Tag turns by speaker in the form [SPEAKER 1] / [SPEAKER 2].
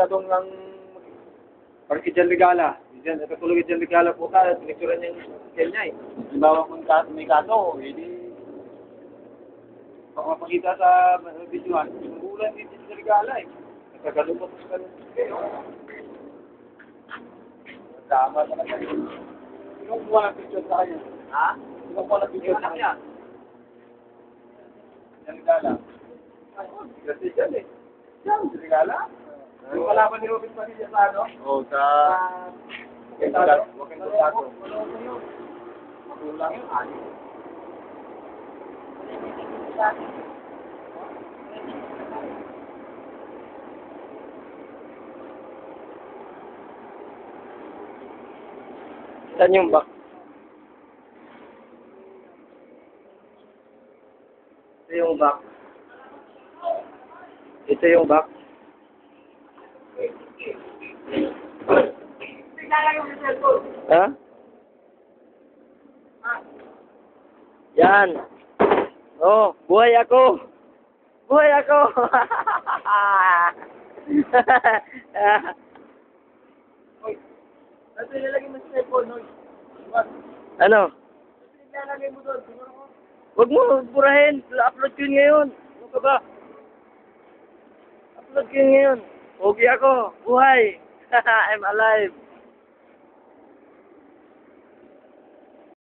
[SPEAKER 1] isa doon ng parang kay Jan Regala. Katulog kay Jan Regala po ka, pinicturan niya yung kanya eh. Halimbawa kung may kaso, hindi baka mapakita sa videoan, yung ulan ni Jan Regala eh. Nagkagalupot sa kayo. Tama na kayo. Sinong buwan ang picture sa kanya? Ha? Sinong buwan ang picture sa kanya? Jan Regala. Kasi dyan eh. Jan Regala? Yung kalaban ni Robin Padilla sa ano? Oo, sa... Huwag kang tutato. Magulang yun, ani.
[SPEAKER 2] Saan yung back? Ito yung back. Ito yung back. Ha? Yan. Oh, buhay ako. Buhay ako.
[SPEAKER 1] Oy, ano ilalagay mo sa cellphone, Noy?
[SPEAKER 2] Ano?
[SPEAKER 1] Ano ilalagay mo doon? Siguro ko.
[SPEAKER 2] Huwag mo burahin. Upload ko yun ngayon. Ano ka ba? Upload ko yun ngayon. Pogi ako. Buhay. I'm alive.